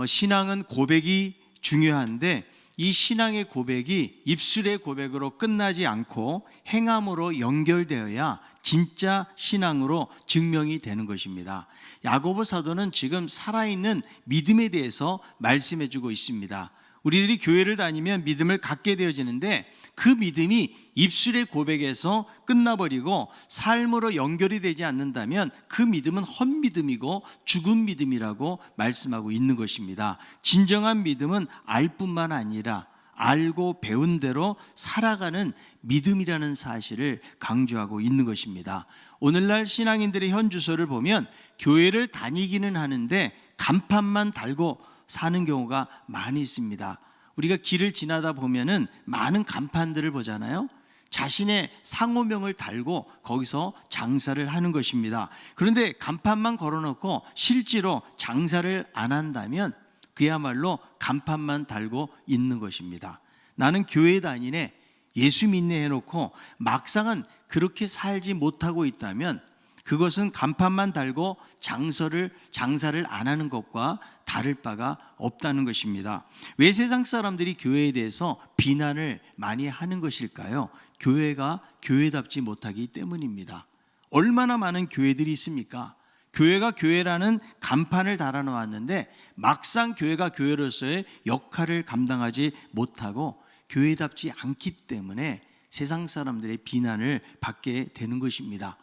신앙은 고백이 중요한데 이 신앙의 고백이 입술의 고백으로 끝나지 않고 행함으로 연결되어야 진짜 신앙으로 증명이 되는 것입니다. 야고보 사도는 지금 살아있는 믿음에 대해서 말씀해 주고 있습니다. 우리들이 교회를 다니면 믿음을 갖게 되어지는데 그 믿음이 입술의 고백에서 끝나버리고 삶으로 연결이 되지 않는다면 그 믿음은 헛믿음이고 죽은 믿음이라고 말씀하고 있는 것입니다. 진정한 믿음은 알 뿐만 아니라 알고 배운 대로 살아가는 믿음이라는 사실을 강조하고 있는 것입니다. 오늘날 신앙인들의 현주소를 보면 교회를 다니기는 하는데 간판만 달고 사는 경우가 많이 있습니다. 우리가 길을 지나다 보면은 많은 간판들을 보잖아요. 자신의 상호명을 달고 거기서 장사를 하는 것입니다. 그런데 간판만 걸어놓고 실제로 장사를 안 한다면 그야말로 간판만 달고 있는 것입니다. 나는 교회 다니네, 예수 믿네 해놓고 막상은 그렇게 살지 못하고 있다면 그것은 간판만 달고 장사를 안 하는 것과 다를 바가 없다는 것입니다. 왜 세상 사람들이 교회에 대해서 비난을 많이 하는 것일까요? 교회가 교회답지 못하기 때문입니다. 얼마나 많은 교회들이 있습니까? 교회가 교회라는 간판을 달아놓았는데 막상 교회가 교회로서의 역할을 감당하지 못하고 교회답지 않기 때문에 세상 사람들의 비난을 받게 되는 것입니다.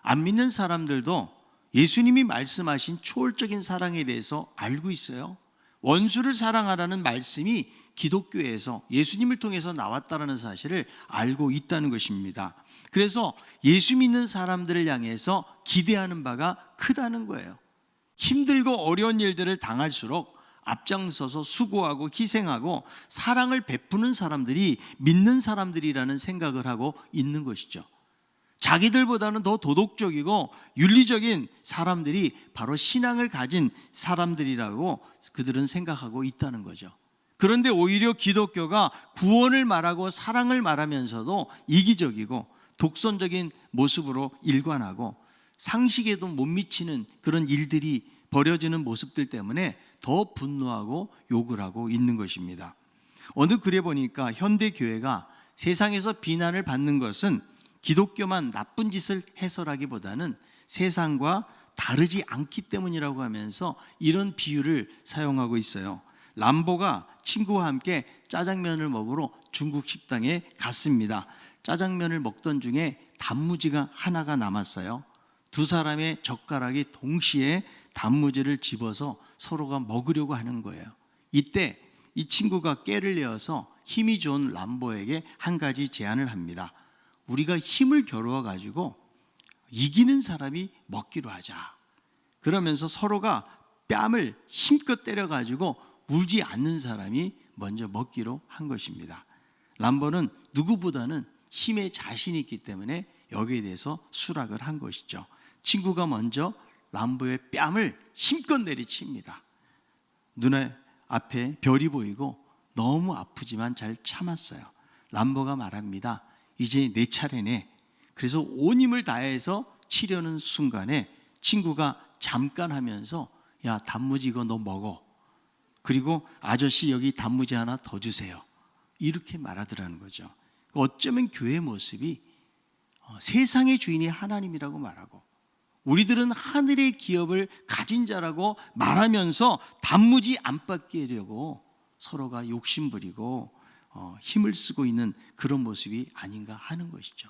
안 믿는 사람들도 예수님이 말씀하신 초월적인 사랑에 대해서 알고 있어요. 원수를 사랑하라는 말씀이 기독교에서 예수님을 통해서 나왔다는 사실을 알고 있다는 것입니다. 그래서 예수 믿는 사람들을 향해서 기대하는 바가 크다는 거예요. 힘들고 어려운 일들을 당할수록 앞장서서 수고하고 희생하고 사랑을 베푸는 사람들이 믿는 사람들이라는 생각을 하고 있는 것이죠. 자기들보다는 더 도덕적이고 윤리적인 사람들이 바로 신앙을 가진 사람들이라고 그들은 생각하고 있다는 거죠. 그런데 오히려 기독교가 구원을 말하고 사랑을 말하면서도 이기적이고 독선적인 모습으로 일관하고 상식에도 못 미치는 그런 일들이 벌어지는 모습들 때문에 더 분노하고 욕을 하고 있는 것입니다. 어느 글에 보니까 현대 교회가 세상에서 비난을 받는 것은 기독교만 나쁜 짓을 해서라기보다는 세상과 다르지 않기 때문이라고 하면서 이런 비유를 사용하고 있어요. 람보가 친구와 함께 짜장면을 먹으러 중국 식당에 갔습니다. 짜장면을 먹던 중에 단무지가 하나가 남았어요. 두 사람의 젓가락이 동시에 단무지를 집어서 서로가 먹으려고 하는 거예요. 이때 이 친구가 깨를 내어서 힘이 좋은 람보에게 한 가지 제안을 합니다. 우리가 힘을 겨루어 가지고 이기는 사람이 먹기로 하자. 그러면서 서로가 뺨을 힘껏 때려 가지고 울지 않는 사람이 먼저 먹기로 한 것입니다. 람보는 누구보다는 힘에 자신이 있기 때문에 여기에 대해서 수락을 한 것이죠. 친구가 먼저 람보의 뺨을 힘껏 내리칩니다. 눈에 앞에 별이 보이고 너무 아프지만 잘 참았어요. 람보가 말합니다. 이제 내 차례네. 그래서 온 힘을 다해서 치려는 순간에 친구가 잠깐 하면서 야, 단무지 이거 너 먹어. 그리고 아저씨 여기 단무지 하나 더 주세요. 이렇게 말하더라는 거죠. 어쩌면 교회의 모습이 세상의 주인이 하나님이라고 말하고 우리들은 하늘의 기업을 가진 자라고 말하면서 단무지 안 받게 하려고 서로가 욕심부리고 힘을 쓰고 있는 그런 모습이 아닌가 하는 것이죠.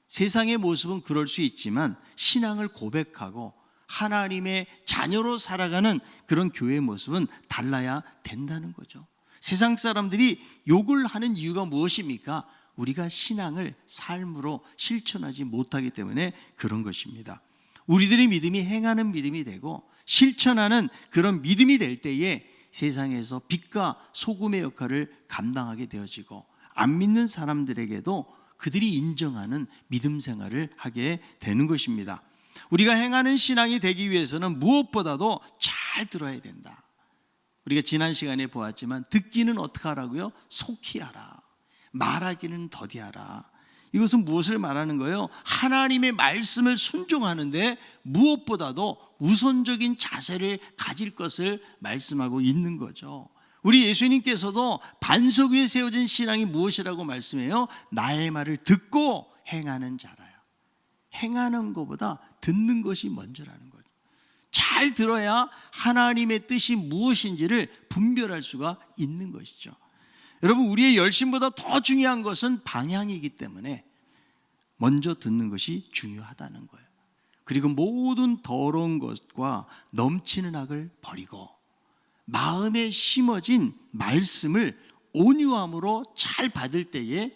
세상의 모습은 그럴 수 있지만 신앙을 고백하고 하나님의 자녀로 살아가는 그런 교회의 모습은 달라야 된다는 거죠. 세상 사람들이 욕을 하는 이유가 무엇입니까? 우리가 신앙을 삶으로 실천하지 못하기 때문에 그런 것입니다. 우리들의 믿음이 행하는 믿음이 되고 실천하는 그런 믿음이 될 때에 세상에서 빛과 소금의 역할을 감당하게 되어지고 안 믿는 사람들에게도 그들이 인정하는 믿음 생활을 하게 되는 것입니다. 우리가 행하는 신앙이 되기 위해서는 무엇보다도 잘 들어야 된다. 우리가 지난 시간에 보았지만 듣기는 어떻게 하라고요? 속히 하라. 말하기는 더디하라. 이것은 무엇을 말하는 거예요? 하나님의 말씀을 순종하는데 무엇보다도 우선적인 자세를 가질 것을 말씀하고 있는 거죠. 우리 예수님께서도 반석 위에 세워진 신앙이 무엇이라고 말씀해요? 나의 말을 듣고 행하는 자라요. 행하는 것보다 듣는 것이 먼저라는 거죠. 잘 들어야 하나님의 뜻이 무엇인지를 분별할 수가 있는 것이죠. 여러분, 우리의 열심보다 더 중요한 것은 방향이기 때문에 먼저 듣는 것이 중요하다는 거예요. 그리고 모든 더러운 것과 넘치는 악을 버리고 마음에 심어진 말씀을 온유함으로 잘 받을 때에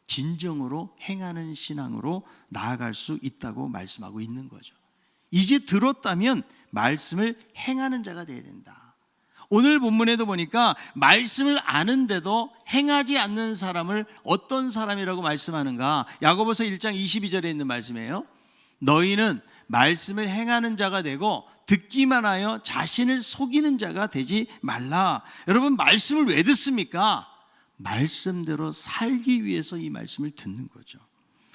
진정으로 행하는 신앙으로 나아갈 수 있다고 말씀하고 있는 거죠. 이제 들었다면 말씀을 행하는 자가 되어야 된다. 오늘 본문에도 보니까 말씀을 아는데도 행하지 않는 사람을 어떤 사람이라고 말씀하는가? 야고보서 1장 22절에 있는 말씀이에요. 너희는 말씀을 행하는 자가 되고 듣기만 하여 자신을 속이는 자가 되지 말라. 여러분, 말씀을 왜 듣습니까? 말씀대로 살기 위해서 이 말씀을 듣는 거죠.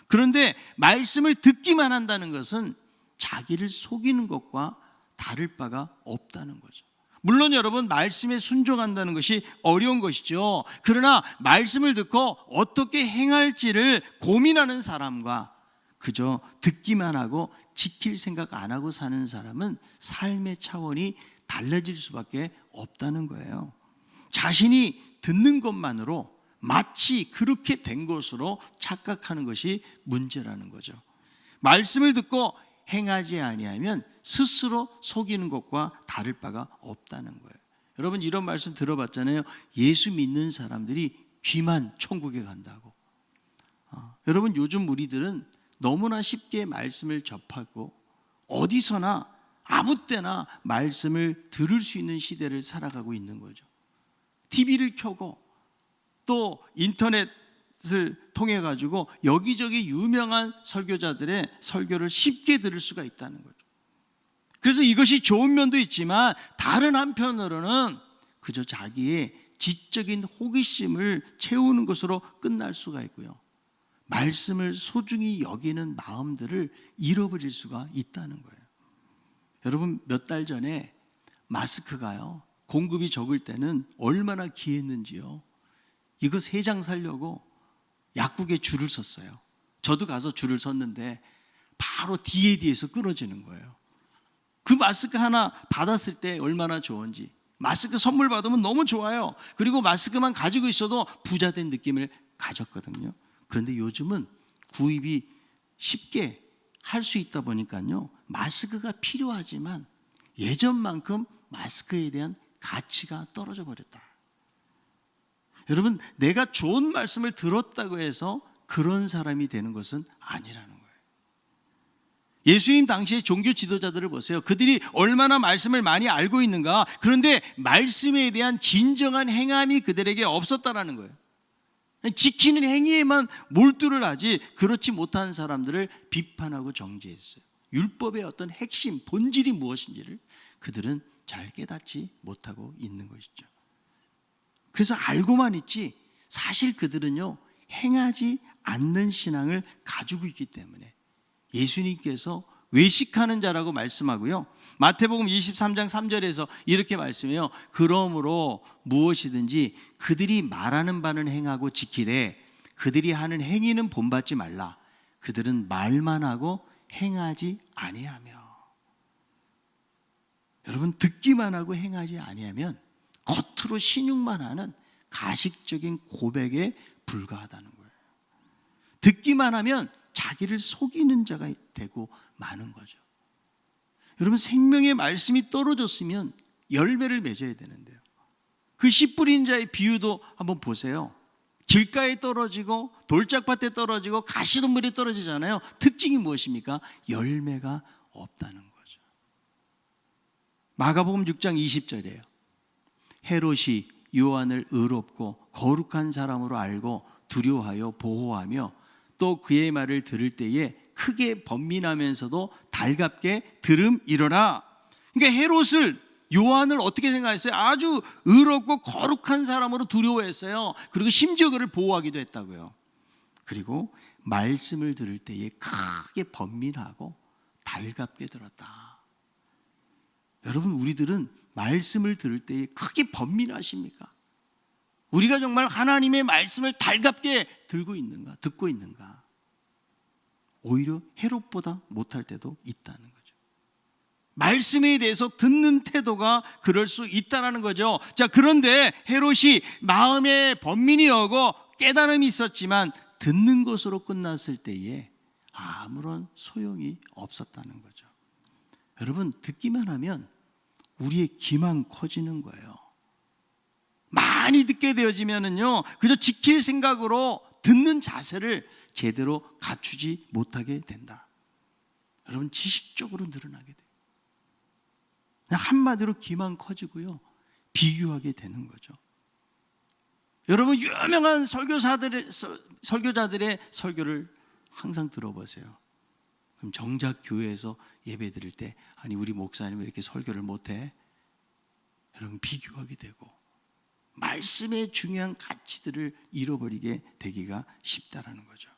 그런데 말씀을 듣기만 한다는 것은 자기를 속이는 것과 다를 바가 없다는 거죠. 물론 여러분, 말씀에 순종한다는 것이 어려운 것이죠. 그러나 말씀을 듣고 어떻게 행할지를 고민하는 사람과 그저 듣기만 하고 지킬 생각 안 하고 사는 사람은 삶의 차원이 달라질 수밖에 없다는 거예요. 자신이 듣는 것만으로 마치 그렇게 된 것으로 착각하는 것이 문제라는 거죠. 말씀을 듣고 행하지 아니하면 스스로 속이는 것과 다를 바가 없다는 거예요. 여러분, 이런 말씀 들어봤잖아요. 예수 믿는 사람들이 귀만 천국에 간다고. 여러분, 요즘 우리들은 너무나 쉽게 말씀을 접하고 어디서나 아무 때나 말씀을 들을 수 있는 시대를 살아가고 있는 거죠. TV를 켜고 또 인터넷을 통해 가지고 여기저기 유명한 설교자들의 설교를 쉽게 들을 수가 있다는 거죠. 그래서 이것이 좋은 면도 있지만 다른 한편으로는 그저 자기의 지적인 호기심을 채우는 것으로 끝날 수가 있고요. 말씀을 소중히 여기는 마음들을 잃어버릴 수가 있다는 거예요. 여러분, 몇 달 전에 마스크가요, 공급이 적을 때는 얼마나 귀했는지요. 이거 3장 사려고 약국에 줄을 섰어요. 저도 가서 줄을 섰는데 바로 뒤에서 끊어지는 거예요. 그 마스크 하나 받았을 때 얼마나 좋은지. 마스크 선물 받으면 너무 좋아요. 그리고 마스크만 가지고 있어도 부자 된 느낌을 가졌거든요. 그런데 요즘은 구입이 쉽게 할 수 있다 보니까요, 마스크가 필요하지만 예전만큼 마스크에 대한 가치가 떨어져 버렸다. 여러분, 내가 좋은 말씀을 들었다고 해서 그런 사람이 되는 것은 아니라는 거예요. 예수님 당시의 종교 지도자들을 보세요. 그들이 얼마나 말씀을 많이 알고 있는가. 그런데 말씀에 대한 진정한 행함이 그들에게 없었다라는 거예요. 지키는 행위에만 몰두를 하지 그렇지 못한 사람들을 비판하고 정죄했어요. 율법의 어떤 핵심, 본질이 무엇인지를 그들은 잘 깨닫지 못하고 있는 것이죠. 그래서 알고만 있지 사실 그들은요, 행하지 않는 신앙을 가지고 있기 때문에 예수님께서 외식하는 자라고 말씀하고요, 마태복음 23장 3절에서 이렇게 말씀해요. 그러므로 무엇이든지 그들이 말하는 바는 행하고 지키되 그들이 하는 행위는 본받지 말라. 그들은 말만 하고 행하지 아니하며. 여러분, 듣기만 하고 행하지 아니하면 겉으로 신용만 하는 가식적인 고백에 불과하다는 거예요. 듣기만 하면 자기를 속이는 자가 되고 마는 거죠. 여러분, 생명의 말씀이 떨어졌으면 열매를 맺어야 되는데요. 그 씨 뿌리는 자의 비유도 한번 보세요. 길가에 떨어지고 돌짝밭에 떨어지고 가시덤불에 떨어지잖아요. 특징이 무엇입니까? 열매가 없다는 거죠. 마가복음 6장 20절이에요. 헤롯이 요한을 의롭고 거룩한 사람으로 알고 두려워하여 보호하며 또 그의 말을 들을 때에 크게 번민하면서도 달갑게 들음 일어나. 그러니까 헤롯을, 요한을 어떻게 생각했어요? 아주 의롭고 거룩한 사람으로 두려워했어요. 그리고 심지어 그를 보호하기도 했다고요. 그리고 말씀을 들을 때에 크게 번민하고 달갑게 들었다. 여러분, 우리들은 말씀을 들을 때에 크게 번민하십니까? 우리가 정말 하나님의 말씀을 달갑게 듣고 있는가? 오히려 헤롯보다 못할 때도 있다는 거죠. 말씀에 대해서 듣는 태도가 그럴 수 있다는 거죠. 자, 그런데 헤롯이 마음에 번민이 오고 깨달음이 있었지만 듣는 것으로 끝났을 때에 아무런 소용이 없었다는 거죠. 여러분, 듣기만 하면 우리의 기만 커지는 거예요. 많이 듣게 되어지면은요, 그저 지킬 생각으로 듣는 자세를 제대로 갖추지 못하게 된다. 여러분, 지식적으로 늘어나게 돼요. 그냥 한마디로 기만 커지고요, 비교하게 되는 거죠. 여러분, 유명한 설교자들의 설교를 항상 들어보세요. 그럼 정작 교회에서 예배 드릴 때, 아니 우리 목사님은 이렇게 설교를 못해? 여러분, 비교하게 되고 말씀의 중요한 가치들을 잃어버리게 되기가 쉽다라는 거죠.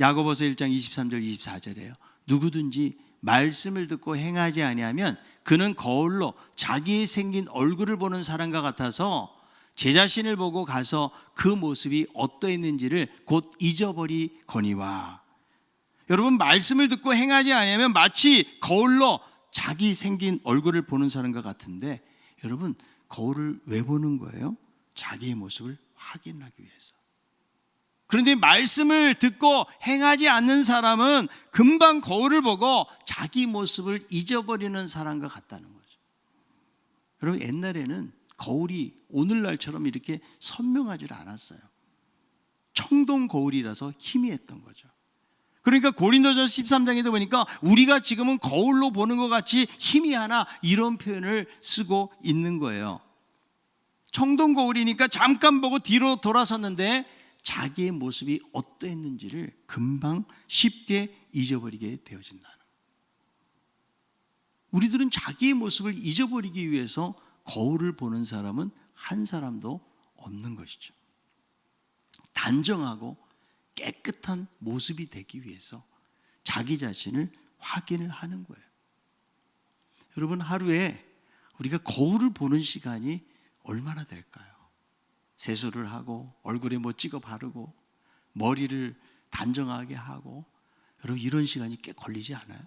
야고보서 1장 23절 24절이에요. 누구든지 말씀을 듣고 행하지 아니하면 그는 거울로 자기의 생긴 얼굴을 보는 사람과 같아서 제 자신을 보고 가서 그 모습이 어떠했는지를 곧 잊어버리거니와. 여러분, 말씀을 듣고 행하지 아니하면 마치 거울로 자기 생긴 얼굴을 보는 사람과 같은데, 여러분, 거울을 왜 보는 거예요? 자기의 모습을 확인하기 위해서. 그런데 말씀을 듣고 행하지 않는 사람은 금방 거울을 보고 자기 모습을 잊어버리는 사람과 같다는 거죠. 여러분, 옛날에는 거울이 오늘날처럼 이렇게 선명하지 않았어요. 청동 거울이라서 희미했던 거죠. 그러니까 고린도전서 13장에도 보니까 우리가 지금은 거울로 보는 것 같이 희미하나, 이런 표현을 쓰고 있는 거예요. 청동 거울이니까 잠깐 보고 뒤로 돌아섰는데 자기의 모습이 어떠했는지를 금방 쉽게 잊어버리게 되어진다는. 우리들은 자기의 모습을 잊어버리기 위해서 거울을 보는 사람은 한 사람도 없는 것이죠. 단정하고 깨끗한 모습이 되기 위해서 자기 자신을 확인을 하는 거예요. 여러분, 하루에 우리가 거울을 보는 시간이 얼마나 될까요? 세수를 하고 얼굴에 뭐 찍어 바르고 머리를 단정하게 하고, 여러분, 이런 시간이 꽤 걸리지 않아요?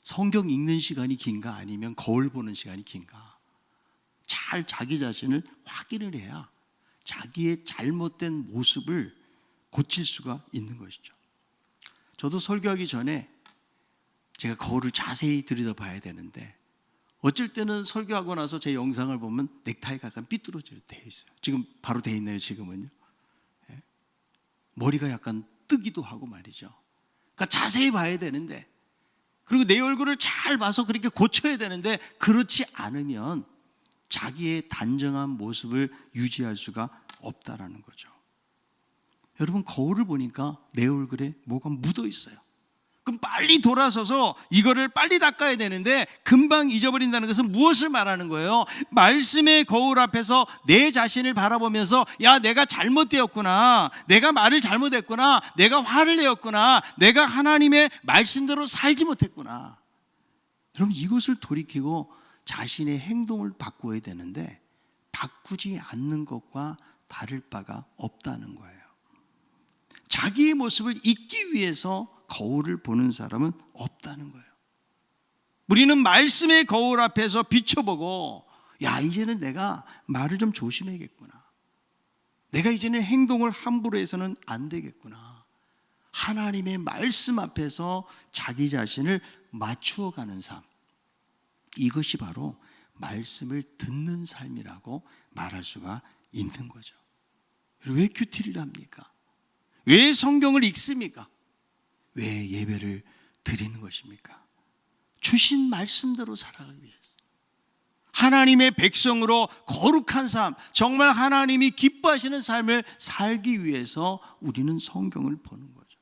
성경 읽는 시간이 긴가, 아니면 거울 보는 시간이 긴가? 잘 자기 자신을 확인을 해야 자기의 잘못된 모습을 고칠 수가 있는 것이죠. 저도 설교하기 전에 제가 거울을 자세히 들여다봐야 되는데, 어쩔 때는 설교하고 나서 제 영상을 보면 넥타이가 약간 삐뚤어져 돼 있어요. 지금 바로 돼 있네요. 지금은요. 머리가 약간 뜨기도 하고 말이죠. 그러니까 자세히 봐야 되는데, 그리고 내 얼굴을 잘 봐서 그렇게 고쳐야 되는데, 그렇지 않으면 자기의 단정한 모습을 유지할 수가 없다라는 거죠. 여러분, 거울을 보니까 내 얼굴에 뭐가 묻어 있어요. 그럼 빨리 돌아서서 이거를 빨리 닦아야 되는데 금방 잊어버린다는 것은 무엇을 말하는 거예요? 말씀의 거울 앞에서 내 자신을 바라보면서, 야, 내가 잘못되었구나, 내가 말을 잘못했구나, 내가 화를 내었구나, 내가 하나님의 말씀대로 살지 못했구나. 여러분, 이것을 돌이키고 자신의 행동을 바꾸어야 되는데 바꾸지 않는 것과 다를 바가 없다는 거예요. 자기의 모습을 잊기 위해서 거울을 보는 사람은 없다는 거예요. 우리는 말씀의 거울 앞에서 비춰보고, 야, 이제는 내가 말을 좀 조심해야겠구나, 내가 이제는 행동을 함부로 해서는 안 되겠구나, 하나님의 말씀 앞에서 자기 자신을 맞추어가는 삶, 이것이 바로 말씀을 듣는 삶이라고 말할 수가 있는 거죠. 왜 큐티를 합니까? 왜 성경을 읽습니까? 왜 예배를 드리는 것입니까? 주신 말씀대로 살아가기 위해서, 하나님의 백성으로 거룩한 삶, 정말 하나님이 기뻐하시는 삶을 살기 위해서 우리는 성경을 보는 거죠.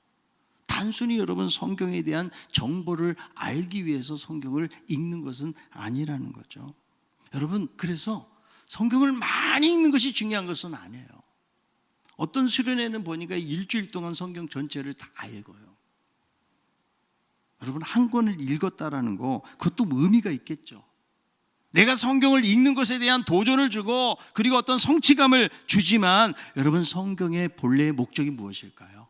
단순히 여러분, 성경에 대한 정보를 알기 위해서 성경을 읽는 것은 아니라는 거죠. 여러분, 그래서 성경을 많이 읽는 것이 중요한 것은 아니에요. 어떤 수련회는 보니까 일주일 동안 성경 전체를 다 읽어요. 여러분, 한 권을 읽었다라는 거, 그것도 의미가 있겠죠. 내가 성경을 읽는 것에 대한 도전을 주고 그리고 어떤 성취감을 주지만, 여러분, 성경의 본래의 목적이 무엇일까요?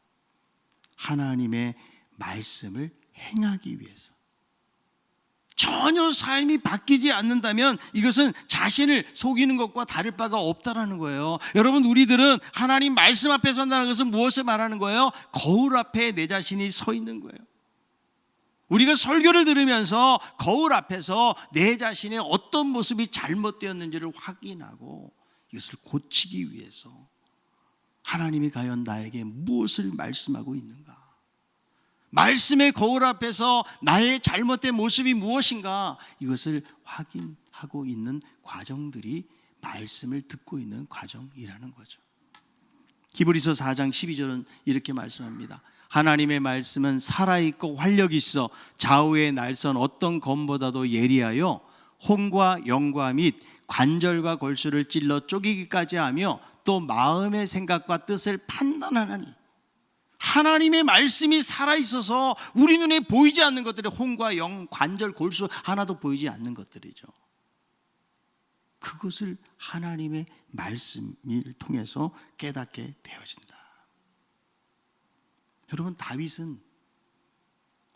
하나님의 말씀을 행하기 위해서. 전혀 삶이 바뀌지 않는다면 이것은 자신을 속이는 것과 다를 바가 없다라는 거예요. 여러분, 우리들은 하나님 말씀 앞에 선다는 것은 무엇을 말하는 거예요? 거울 앞에 내 자신이 서 있는 거예요. 우리가 설교를 들으면서 거울 앞에서 내 자신의 어떤 모습이 잘못되었는지를 확인하고 이것을 고치기 위해서 하나님이 과연 나에게 무엇을 말씀하고 있는가? 말씀의 거울 앞에서 나의 잘못된 모습이 무엇인가? 이것을 확인하고 있는 과정들이 말씀을 듣고 있는 과정이라는 거죠. 히브리서 4장 12절은 이렇게 말씀합니다. 하나님의 말씀은 살아있고 활력이 있어 좌우의 날선 어떤 검보다도 예리하여 혼과 영과 및 관절과 골수를 찔러 쪼개기까지 하며 또 마음의 생각과 뜻을 판단하나니. 하나님의 말씀이 살아있어서 우리 눈에 보이지 않는 것들이 혼과 영, 관절, 골수 하나도 보이지 않는 것들이죠. 그것을 하나님의 말씀을 통해서 깨닫게 되어진다. 여러분, 다윗은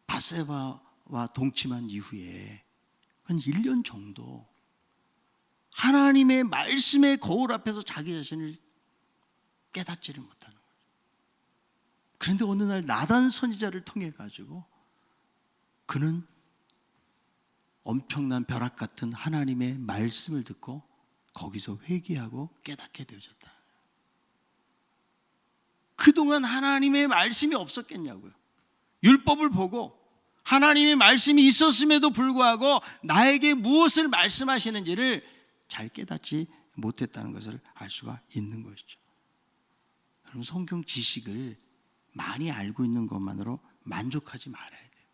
밧세바와 동침한 이후에 한 1년 정도 하나님의 말씀의 거울 앞에서 자기 자신을 깨닫지를 못하는 거예요. 그런데 어느 날 나단 선지자를 통해 가지고 그는 엄청난 벼락 같은 하나님의 말씀을 듣고 거기서 회개하고 깨닫게 되어졌다. 그동안 하나님의 말씀이 없었겠냐고요. 율법을 보고 하나님의 말씀이 있었음에도 불구하고 나에게 무엇을 말씀하시는지를 잘 깨닫지 못했다는 것을 알 수가 있는 것이죠. 여러분, 성경 지식을 많이 알고 있는 것만으로 만족하지 말아야 돼요.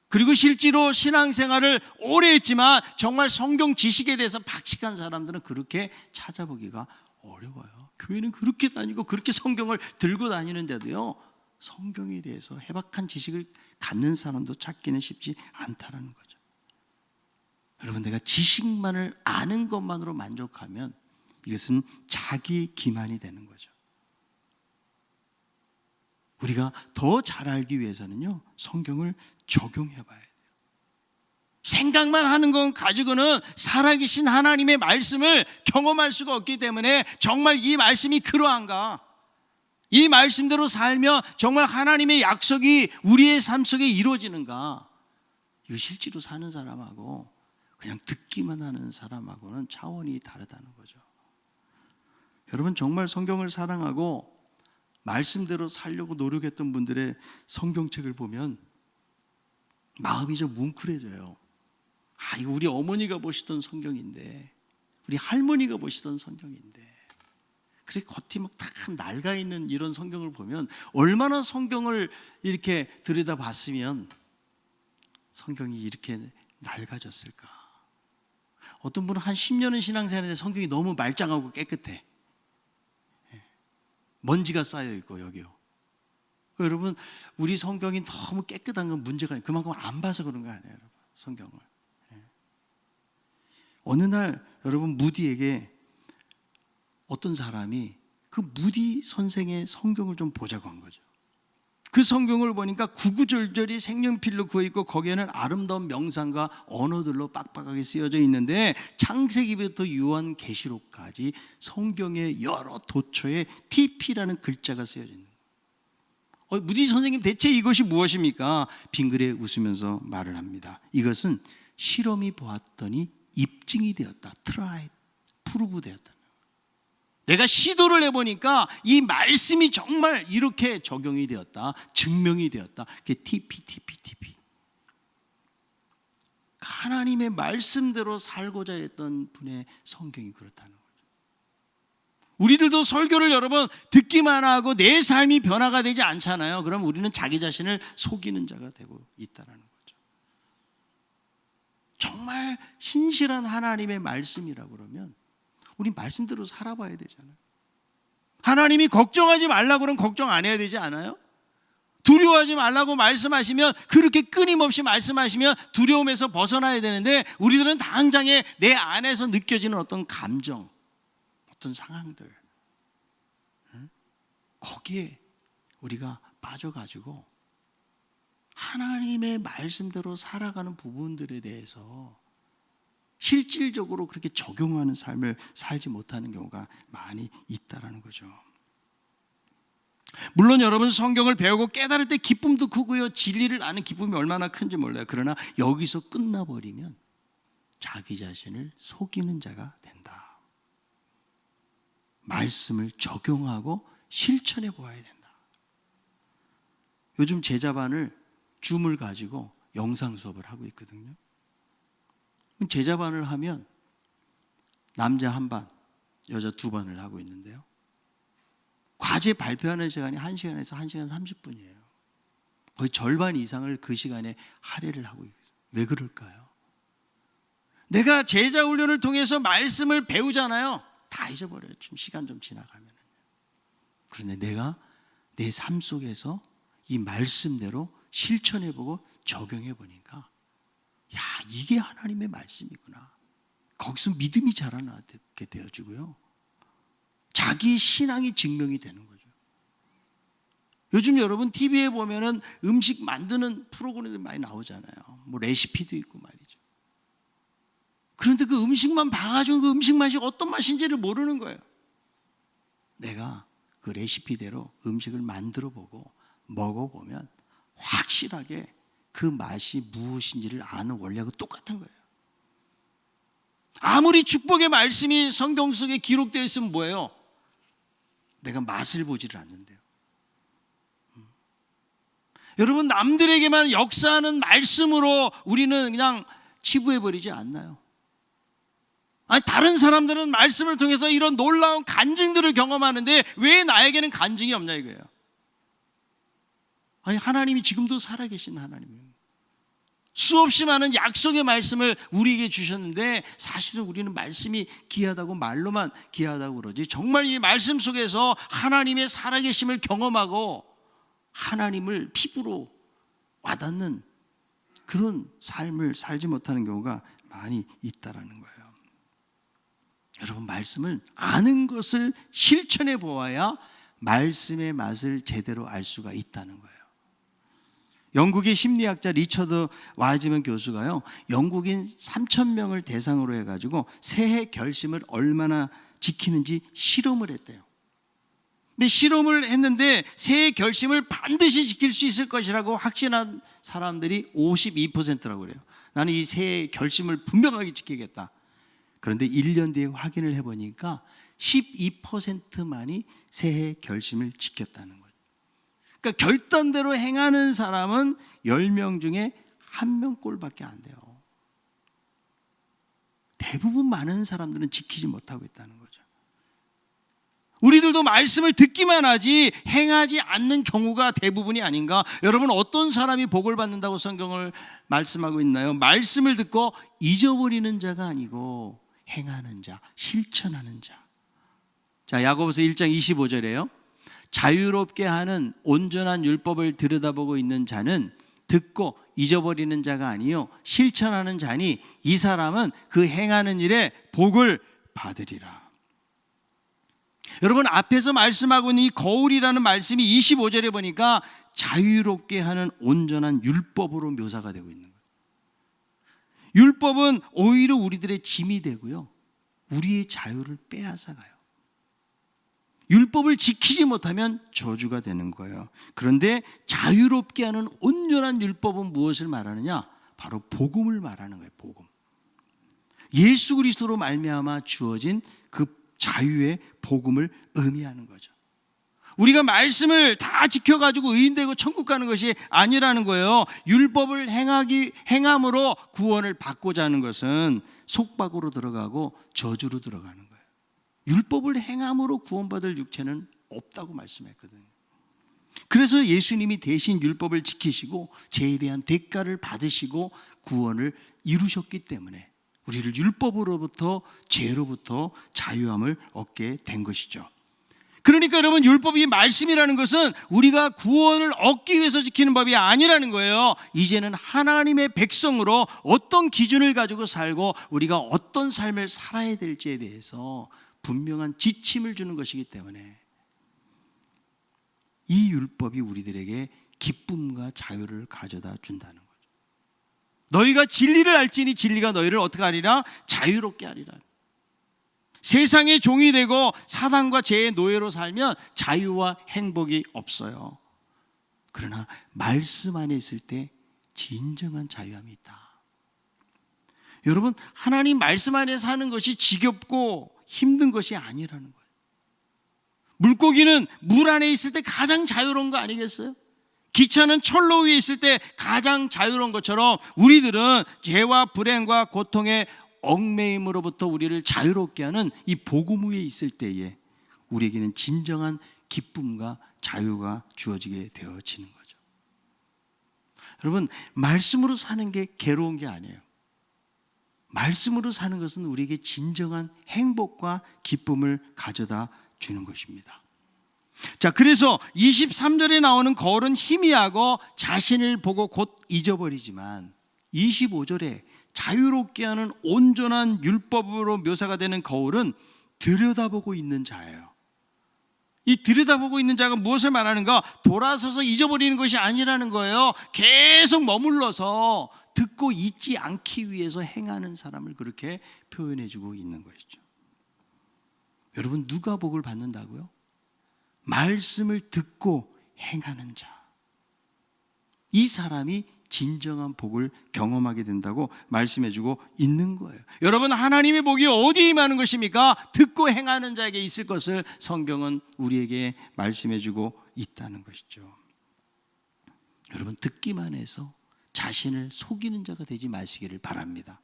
그리고 실제로 신앙생활을 오래 했지만 정말 성경 지식에 대해서 박식한 사람들은 그렇게 찾아보기가 어려워요. 교회는 그렇게 다니고 그렇게 성경을 들고 다니는데도요, 성경에 대해서 해박한 지식을 갖는 사람도 찾기는 쉽지 않다라는 거죠. 여러분, 내가 지식만을 아는 것만으로 만족하면 이것은 자기 기만이 되는 거죠. 우리가 더 잘 알기 위해서는요, 성경을 적용해 봐야 돼요. 생각만 하는 것 가지고는 살아계신 하나님의 말씀을 경험할 수가 없기 때문에 정말 이 말씀이 그러한가? 이 말씀대로 살면 정말 하나님의 약속이 우리의 삶 속에 이루어지는가? 이 실제로 사는 사람하고 그냥 듣기만 하는 사람하고는 차원이 다르다는 거죠. 여러분, 정말 성경을 사랑하고 말씀대로 살려고 노력했던 분들의 성경책을 보면 마음이 좀 뭉클해져요. 아, 이거 우리 어머니가 보시던 성경인데, 우리 할머니가 보시던 성경인데, 그래 겉이 막 다 낡아 있는 이런 성경을 보면 얼마나 성경을 이렇게 들여다봤으면 성경이 이렇게 낡아졌을까? 어떤 분은 한 10년은 신앙생활인데 성경이 너무 말짱하고 깨끗해. 먼지가 쌓여 있고 여기요. 여러분, 우리 성경이 너무 깨끗한 건 문제가 아니에요. 그만큼 안 봐서 그런 거 아니에요, 여러분. 성경을. 어느 날 여러분, 무디에게 어떤 사람이 그 무디 선생의 성경을 좀 보자고 한 거죠. 그 성경을 보니까 구구절절이 색연필로 그어 있고 거기에는 아름다운 명상과 언어들로 빡빡하게 쓰여져 있는데 창세기부터 요한계시록까지 성경의 여러 도처에 TP라는 글자가 쓰여져 있는 거예요. 무디 선생님, 대체 이것이 무엇입니까? 빙그레 웃으면서 말을 합니다. 이것은 실험이 보았더니 입증이 되었다. 트라이, 프루브 되었다. 내가 시도를 해보니까 이 말씀이 정말 이렇게 적용이 되었다, 증명이 되었다. 그게 TP. 하나님의 말씀대로 살고자 했던 분의 성경이 그렇다는 거죠. 우리들도 설교를 여러분 듣기만 하고 내 삶이 변화가 되지 않잖아요. 그럼 우리는 자기 자신을 속이는 자가 되고 있다는 거죠. 정말 신실한 하나님의 말씀이라고 그러면 우리 말씀대로 살아봐야 되잖아요. 하나님이 걱정하지 말라고 그러면 걱정 안 해야 되지 않아요? 두려워하지 말라고 말씀하시면, 그렇게 끊임없이 말씀하시면 두려움에서 벗어나야 되는데, 우리들은 당장에 내 안에서 느껴지는 어떤 감정, 어떤 상황들, 거기에 우리가 빠져가지고 하나님의 말씀대로 살아가는 부분들에 대해서 실질적으로 그렇게 적용하는 삶을 살지 못하는 경우가 많이 있다라는 거죠. 물론 여러분 성경을 배우고 깨달을 때 기쁨도 크고요, 진리를 아는 기쁨이 얼마나 큰지 몰라요. 그러나 여기서 끝나버리면 자기 자신을 속이는 자가 된다. 말씀을 적용하고 실천해 보아야 된다. 요즘 제자반을 줌을 가지고 영상 수업을 하고 있거든요. 제자반을 하면 남자 한 반, 여자 두 반을 하고 있는데요, 과제 발표하는 시간이 1시간에서 1시간 30분이에요. 거의 절반 이상을 그 시간에 할애를 하고 있어요. 왜 그럴까요? 내가 제자 훈련을 통해서 말씀을 배우잖아요. 다 잊어버려요. 좀 시간 좀 지나가면. 그런데 내가 내 삶 속에서 이 말씀대로 실천해보고 적용해보니까, 야, 이게 하나님의 말씀이구나. 거기서 믿음이 자라나게 되어지고요, 자기 신앙이 증명이 되는 거죠. 요즘 여러분 TV에 보면은 음식 만드는 프로그램이 많이 나오잖아요. 뭐 레시피도 있고 말이죠. 그런데 그 음식만 봐가지고 그 음식 맛이 어떤 맛인지를 모르는 거예요. 내가 그 레시피대로 음식을 만들어 보고 먹어보면 확실하게 그 맛이 무엇인지를 아는 원리하고 똑같은 거예요. 아무리 축복의 말씀이 성경 속에 기록되어 있으면 뭐예요? 내가 맛을 보지를 않는데요. 여러분, 남들에게만 역사하는 말씀으로 우리는 그냥 치부해버리지 않나요? 아니, 다른 사람들은 말씀을 통해서 이런 놀라운 간증들을 경험하는데 왜 나에게는 간증이 없냐 이거예요. 아니, 하나님이 지금도 살아계신 하나님이에요. 수없이 많은 약속의 말씀을 우리에게 주셨는데, 사실은 우리는 말씀이 귀하다고 말로만 귀하다고 그러지, 정말 이 말씀 속에서 하나님의 살아계심을 경험하고 하나님을 피부로 와닿는 그런 삶을 살지 못하는 경우가 많이 있다라는 거예요. 여러분, 말씀을 아는 것을 실천해 보아야 말씀의 맛을 제대로 알 수가 있다는 거예요. 영국의 심리학자 리처드 와이즈먼 교수가요, 영국인 3,000명을 대상으로 해가지고 새해 결심을 얼마나 지키는지 실험을 했대요. 근데 실험을 했는데 새해 결심을 반드시 지킬 수 있을 것이라고 확신한 사람들이 52%라고 그래요. 나는 이 새해 결심을 분명하게 지키겠다. 그런데 1년 뒤에 확인을 해보니까 12%만이 새해 결심을 지켰다는 거예요. 그러니까 결단대로 행하는 사람은 10명 중에 1명꼴밖에 안 돼요. 대부분 많은 사람들은 지키지 못하고 있다는 거죠. 우리들도 말씀을 듣기만 하지 행하지 않는 경우가 대부분이 아닌가? 여러분, 어떤 사람이 복을 받는다고 성경을 말씀하고 있나요? 말씀을 듣고 잊어버리는 자가 아니고 행하는 자, 실천하는 자. 자, 야고보서 1장 25절에요. 자유롭게 하는 온전한 율법을 들여다보고 있는 자는 듣고 잊어버리는 자가 아니요 실천하는 자니 이 사람은 그 행하는 일에 복을 받으리라. 여러분, 앞에서 말씀하고 있는 이 거울이라는 말씀이 25절에 보니까 자유롭게 하는 온전한 율법으로 묘사가 되고 있는 거예요. 율법은 오히려 우리들의 짐이 되고요, 우리의 자유를 빼앗아가요. 율법을 지키지 못하면 저주가 되는 거예요. 그런데 자유롭게 하는 온전한 율법은 무엇을 말하느냐? 바로 복음을 말하는 거예요. 복음. 예수 그리스도로 말미암아 주어진 그 자유의 복음을 의미하는 거죠. 우리가 말씀을 다 지켜가지고 의인되고 천국 가는 것이 아니라는 거예요. 율법을 행함으로 구원을 받고자 하는 것은 속박으로 들어가고 저주로 들어가는 거예요. 율법을 행함으로 구원받을 육체는 없다고 말씀했거든요. 그래서 예수님이 대신 율법을 지키시고 죄에 대한 대가를 받으시고 구원을 이루셨기 때문에 우리를 율법으로부터 죄로부터 자유함을 얻게 된 것이죠. 그러니까 여러분, 율법이 말씀이라는 것은 우리가 구원을 얻기 위해서 지키는 법이 아니라는 거예요. 이제는 하나님의 백성으로 어떤 기준을 가지고 살고 우리가 어떤 삶을 살아야 될지에 대해서 분명한 지침을 주는 것이기 때문에 이 율법이 우리들에게 기쁨과 자유를 가져다 준다는 거죠. 너희가 진리를 알지니 진리가 너희를 어떻게 하리라? 자유롭게 하리라. 세상의 종이 되고 사단과 죄의 노예로 살면 자유와 행복이 없어요. 그러나 말씀 안에 있을 때 진정한 자유함이 있다. 여러분, 하나님 말씀 안에 사는 것이 지겹고 힘든 것이 아니라는 거예요. 물고기는 물 안에 있을 때 가장 자유로운 거 아니겠어요? 기차는 철로 위에 있을 때 가장 자유로운 것처럼 우리들은 죄와 불행과 고통의 얽매임으로부터 우리를 자유롭게 하는 이 복음 위에 있을 때에 우리에게는 진정한 기쁨과 자유가 주어지게 되어지는 거죠. 여러분, 말씀으로 사는 게 괴로운 게 아니에요. 말씀으로 사는 것은 우리에게 진정한 행복과 기쁨을 가져다 주는 것입니다. 자, 그래서 23절에 나오는 거울은 희미하고 자신을 보고 곧 잊어버리지만 25절에 자유롭게 하는 온전한 율법으로 묘사가 되는 거울은 들여다보고 있는 자예요. 이 들여다보고 있는 자가 무엇을 말하는가? 돌아서서 잊어버리는 것이 아니라는 거예요. 계속 머물러서 듣고 잊지 않기 위해서 행하는 사람을 그렇게 표현해주고 있는 것이죠. 여러분, 누가 복을 받는다고요? 말씀을 듣고 행하는 자. 이 사람이 진정한 복을 경험하게 된다고 말씀해주고 있는 거예요. 여러분, 하나님의 복이 어디에 임하는 것입니까? 듣고 행하는 자에게 있을 것을 성경은 우리에게 말씀해주고 있다는 것이죠. 여러분, 듣기만 해서 자신을 속이는 자가 되지 마시기를 바랍니다.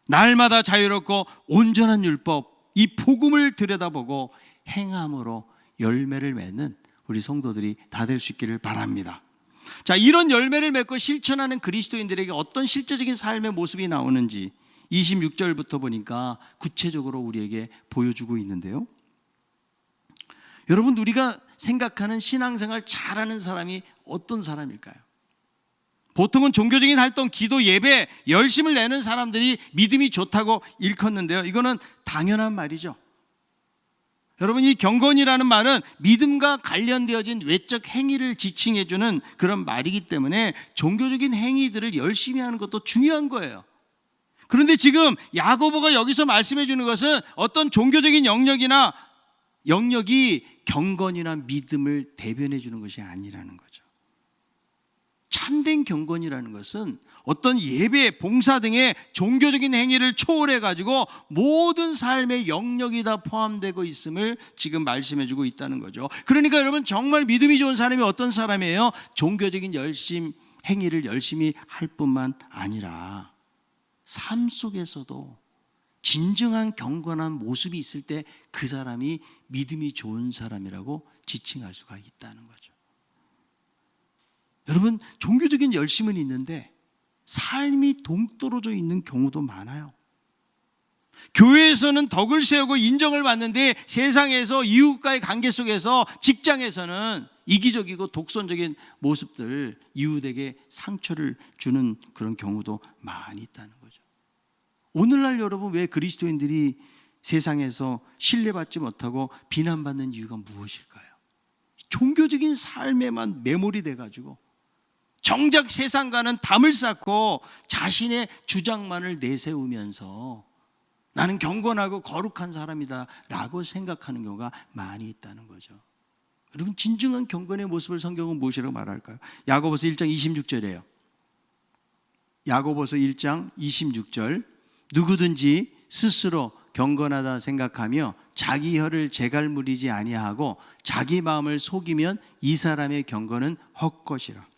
날마다 자유롭고 온전한 율법, 이 복음을 들여다보고 행함으로 열매를 맺는 우리 성도들이 다 될 수 있기를 바랍니다. 자, 이런 열매를 맺고 실천하는 그리스도인들에게 어떤 실제적인 삶의 모습이 나오는지 26절부터 보니까 구체적으로 우리에게 보여주고 있는데요. 여러분, 우리가 생각하는 신앙생활 잘하는 사람이 어떤 사람일까요? 보통은 종교적인 활동, 기도, 예배, 열심을 내는 사람들이 믿음이 좋다고 일컫는데요. 이거는 당연한 말이죠. 여러분, 이 경건이라는 말은 믿음과 관련되어진 외적 행위를 지칭해주는 그런 말이기 때문에 종교적인 행위들을 열심히 하는 것도 중요한 거예요. 그런데 지금 야고보가 여기서 말씀해 주는 것은 어떤 종교적인 영역이 경건이나 믿음을 대변해 주는 것이 아니라는 거죠. 참된 경건이라는 것은 어떤 예배, 봉사 등의 종교적인 행위를 초월해 가지고 모든 삶의 영역이 다 포함되고 있음을 지금 말씀해 주고 있다는 거죠. 그러니까 여러분, 정말 믿음이 좋은 사람이 어떤 사람이에요? 종교적인 행위를 열심히 할 뿐만 아니라 삶 속에서도 진정한 경건한 모습이 있을 때 그 사람이 믿음이 좋은 사람이라고 지칭할 수가 있다는 거죠. 여러분, 종교적인 열심은 있는데 삶이 동떨어져 있는 경우도 많아요. 교회에서는 덕을 세우고 인정을 받는데 세상에서 이웃과의 관계 속에서, 직장에서는 이기적이고 독선적인 모습들, 이웃에게 상처를 주는 그런 경우도 많이 있다는 거죠. 오늘날 여러분, 왜 그리스도인들이 세상에서 신뢰받지 못하고 비난받는 이유가 무엇일까요? 종교적인 삶에만 매몰이 돼가지고 정작 세상과는 담을 쌓고 자신의 주장만을 내세우면서 나는 경건하고 거룩한 사람이다 라고 생각하는 경우가 많이 있다는 거죠. 여러분, 진정한 경건의 모습을 성경은 무엇이라고 말할까요? 야고보서 1장 26절이에요. 야고보서 1장 26절, 누구든지 스스로 경건하다 생각하며 자기 혀를 재갈무리지 아니하고 자기 마음을 속이면 이 사람의 경건은 헛것이라.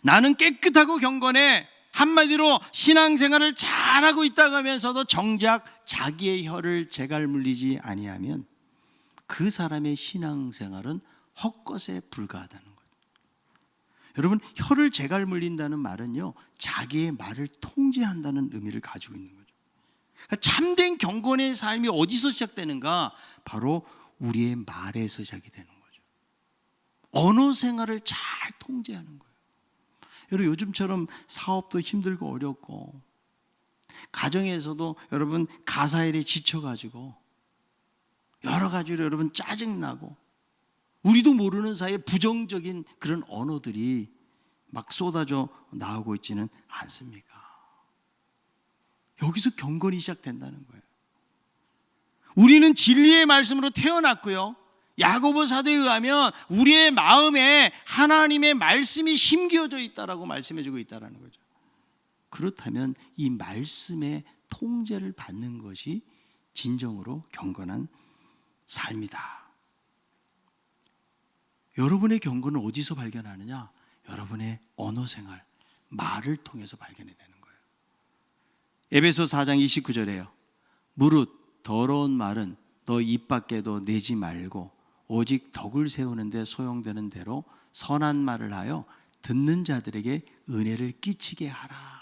나는 깨끗하고 경건해, 한마디로 신앙생활을 잘하고 있다고 하면서도 정작 자기의 혀를 재갈물리지 아니하면 그 사람의 신앙생활은 헛것에 불과하다는 거예요. 여러분, 혀를 재갈물린다는 말은요, 자기의 말을 통제한다는 의미를 가지고 있는 거죠. 참된 경건의 삶이 어디서 시작되는가? 바로 우리의 말에서 시작이 되는 거죠. 언어 생활을 잘 통제하는 거예요. 여러분, 요즘처럼 사업도 힘들고 어렵고 가정에서도 여러분 가사일에 지쳐가지고 여러 가지로 여러분 짜증나고 우리도 모르는 사이에 부정적인 그런 언어들이 막 쏟아져 나오고 있지는 않습니까? 여기서 경건이 시작된다는 거예요. 우리는 진리의 말씀으로 태어났고요, 야고보 사도에 의하면 우리의 마음에 하나님의 말씀이 심겨져 있다라고 말씀해주고 있다는 거죠. 그렇다면 이 말씀의 통제를 받는 것이 진정으로 경건한 삶이다. 여러분의 경건은 어디서 발견하느냐? 여러분의 언어 생활, 말을 통해서 발견이 되는 거예요. 에베소 4장 29절에요. 무릇 더러운 말은 너 입 밖에도 내지 말고 오직 덕을 세우는데 소용되는 대로 선한 말을 하여 듣는 자들에게 은혜를 끼치게 하라.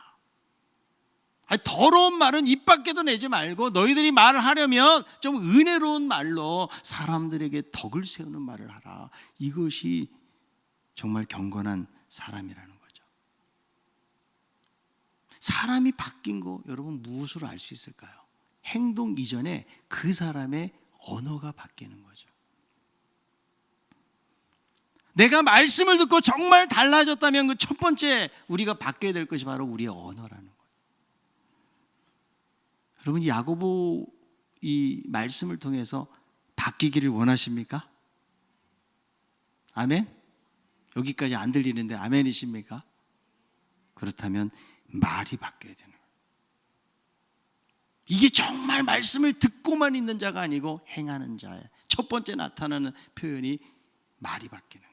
더러운 말은 입 밖에도 내지 말고 너희들이 말을 하려면 좀 은혜로운 말로 사람들에게 덕을 세우는 말을 하라. 이것이 정말 경건한 사람이라는 거죠. 사람이 바뀐 거 여러분 무엇으로 알 수 있을까요? 행동 이전에 그 사람의 언어가 바뀌는 거죠. 내가 말씀을 듣고 정말 달라졌다면 그 첫 번째 우리가 바뀌어야 될 것이 바로 우리의 언어라는 거예요. 여러분, 야고보 이 말씀을 통해서 바뀌기를 원하십니까? 아멘? 여기까지 안 들리는데 아멘이십니까? 그렇다면 말이 바뀌어야 되는 거예요. 이게 정말 말씀을 듣고만 있는 자가 아니고 행하는 자의 첫 번째 나타나는 표현이 말이 바뀌는 거예요.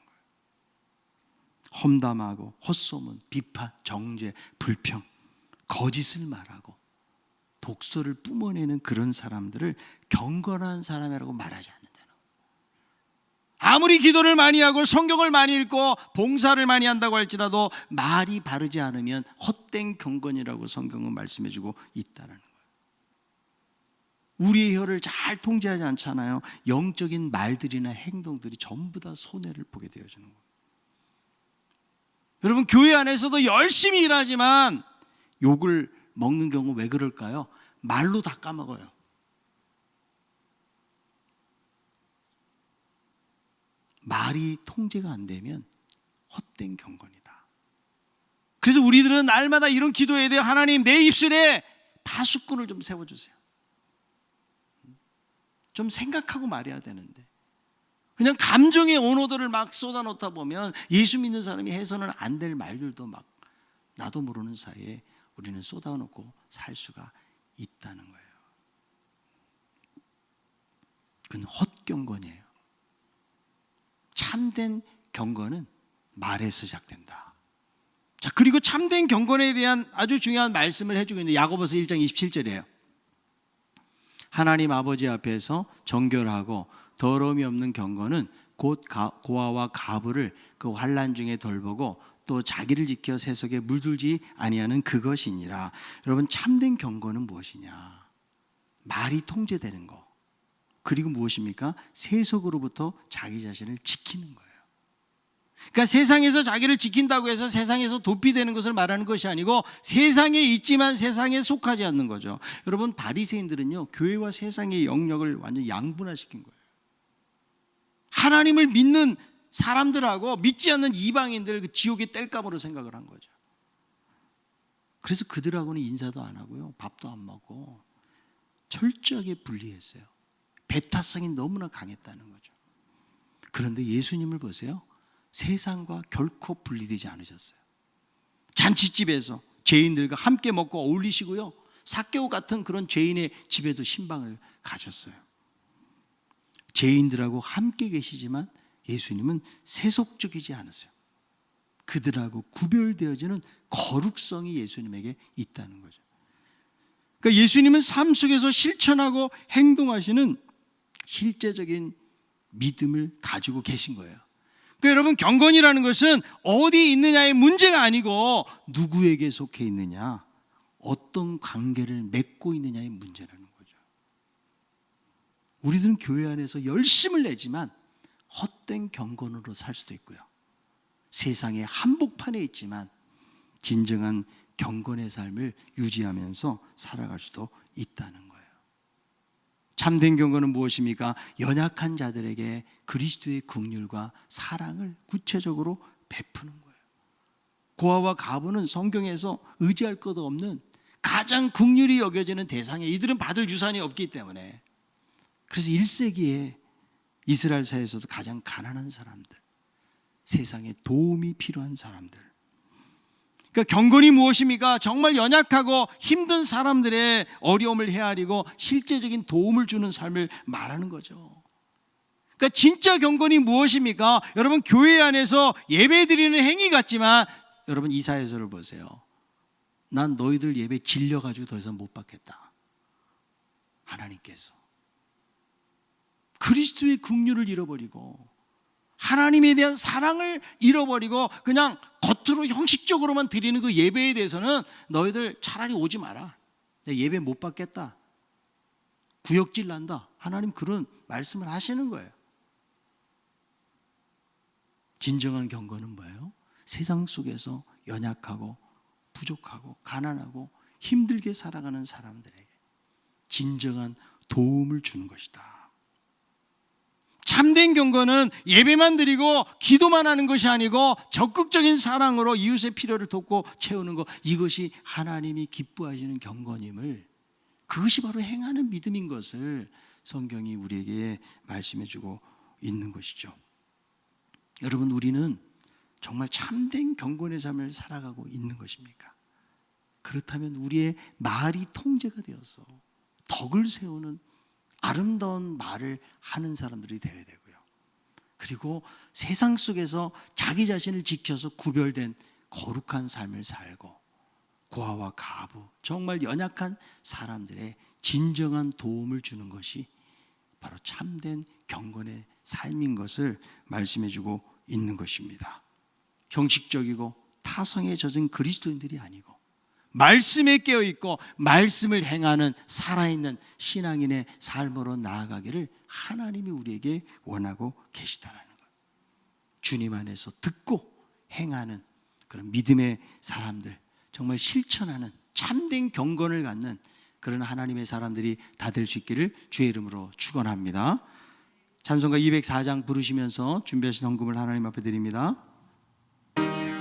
험담하고 헛소문, 비판, 정죄, 불평, 거짓을 말하고 독소를 뿜어내는 그런 사람들을 경건한 사람이라고 말하지 않는다는 거예요. 아무리 기도를 많이 하고 성경을 많이 읽고 봉사를 많이 한다고 할지라도 말이 바르지 않으면 헛된 경건이라고 성경은 말씀해주고 있다는 거예요. 우리의 혀를 잘 통제하지 않잖아요. 영적인 말들이나 행동들이 전부 다 손해를 보게 되어지는 거예요. 여러분, 교회 안에서도 열심히 일하지만 욕을 먹는 경우 왜 그럴까요? 말로 다 까먹어요. 말이 통제가 안 되면 헛된 경건이다. 그래서 우리들은 날마다 이런 기도해야 돼요. 하나님, 내 입술에 파수꾼을 좀 세워주세요. 좀 생각하고 말해야 되는데 그냥 감정의 언어들을 막 쏟아놓다 보면 예수 믿는 사람이 해서는 안 될 말들도 막 나도 모르는 사이에 우리는 쏟아놓고 살 수가 있다는 거예요. 그건 헛경건이에요. 참된 경건은 말에서 시작된다. 자, 그리고 참된 경건에 대한 아주 중요한 말씀을 해주고 있는 야고보서 1장 27절이에요. 하나님 아버지 앞에서 정결하고 더러움이 없는 경건은 곧 고아와 가부를 그 환난 중에 돌보고 또 자기를 지켜 세속에 물들지 아니하는 그것이니라. 여러분, 참된 경건은 무엇이냐? 말이 통제되는 거. 그리고 무엇입니까? 세속으로부터 자기 자신을 지키는 거예요. 그러니까 세상에서 자기를 지킨다고 해서 세상에서 도피되는 것을 말하는 것이 아니고 세상에 있지만 세상에 속하지 않는 거죠. 여러분, 바리새인들은요, 교회와 세상의 영역을 완전 양분화시킨 거예요. 하나님을 믿는 사람들하고 믿지 않는 이방인들 그 지옥의 땔감으로 생각을 한 거죠. 그래서 그들하고는 인사도 안 하고요, 밥도 안 먹고 철저하게 분리했어요. 배타성이 너무나 강했다는 거죠. 그런데 예수님을 보세요. 세상과 결코 분리되지 않으셨어요. 잔치집에서 죄인들과 함께 먹고 어울리시고요, 삭개오 같은 그런 죄인의 집에도 신방을 가셨어요. 죄인들하고 함께 계시지만 예수님은 세속적이지 않으세요. 그들하고 구별되어지는 거룩성이 예수님에게 있다는 거죠. 그러니까 예수님은 삶 속에서 실천하고 행동하시는 실제적인 믿음을 가지고 계신 거예요. 그러니까 여러분, 경건이라는 것은 어디 있느냐의 문제가 아니고 누구에게 속해 있느냐, 어떤 관계를 맺고 있느냐의 문제라는 거죠. 우리들은 교회 안에서 열심을 내지만 헛된 경건으로 살 수도 있고요. 세상의 한복판에 있지만 진정한 경건의 삶을 유지하면서 살아갈 수도 있다는 거예요. 참된 경건은 무엇입니까? 연약한 자들에게 그리스도의 긍휼과 사랑을 구체적으로 베푸는 거예요. 고아와 과부는 성경에서 의지할 것 없는 가장 긍휼히 여겨지는 대상에 이들은 받을 유산이 없기 때문에, 그래서 1세기에 이스라엘 사회에서도 가장 가난한 사람들, 세상에 도움이 필요한 사람들. 그러니까 경건이 무엇입니까? 정말 연약하고 힘든 사람들의 어려움을 헤아리고 실제적인 도움을 주는 삶을 말하는 거죠. 그러니까 진짜 경건이 무엇입니까? 여러분, 교회 안에서 예배 드리는 행위 같지만 여러분, 이사야서를 보세요. 난 너희들 예배 질려가지고 더 이상 못 받겠다. 하나님께서 그리스도의 긍휼을 잃어버리고 하나님에 대한 사랑을 잃어버리고 그냥 겉으로 형식적으로만 드리는 그 예배에 대해서는 너희들 차라리 오지 마라. 내 예배 못 받겠다. 구역질 난다. 하나님 그런 말씀을 하시는 거예요. 진정한 경건은 뭐예요? 세상 속에서 연약하고 부족하고 가난하고 힘들게 살아가는 사람들에게 진정한 도움을 주는 것이다. 참된 경건은 예배만 드리고 기도만 하는 것이 아니고 적극적인 사랑으로 이웃의 필요를 돕고 채우는 것, 이것이 하나님이 기뻐하시는 경건임을, 그것이 바로 행하는 믿음인 것을 성경이 우리에게 말씀해 주고 있는 것이죠. 여러분, 우리는 정말 참된 경건의 삶을 살아가고 있는 것입니까? 그렇다면 우리의 말이 통제가 되어서 덕을 세우는 아름다운 말을 하는 사람들이 되어야 되고요. 그리고 세상 속에서 자기 자신을 지켜서 구별된 거룩한 삶을 살고 고아와 과부, 정말 연약한 사람들의 진정한 도움을 주는 것이 바로 참된 경건의 삶인 것을 말씀해 주고 있는 것입니다. 형식적이고 타성에 젖은 그리스도인들이 아니고 말씀에 깨어있고 말씀을 행하는 살아있는 신앙인의 삶으로 나아가기를 하나님이 우리에게 원하고 계시다라는 거예요. 주님 안에서 듣고 행하는 그런 믿음의 사람들, 정말 실천하는 참된 경건을 갖는 그런 하나님의 사람들이 다 될 수 있기를 주의 이름으로 축원합니다. 찬송가 204장 부르시면서 준비하신 헌금을 하나님 앞에 드립니다.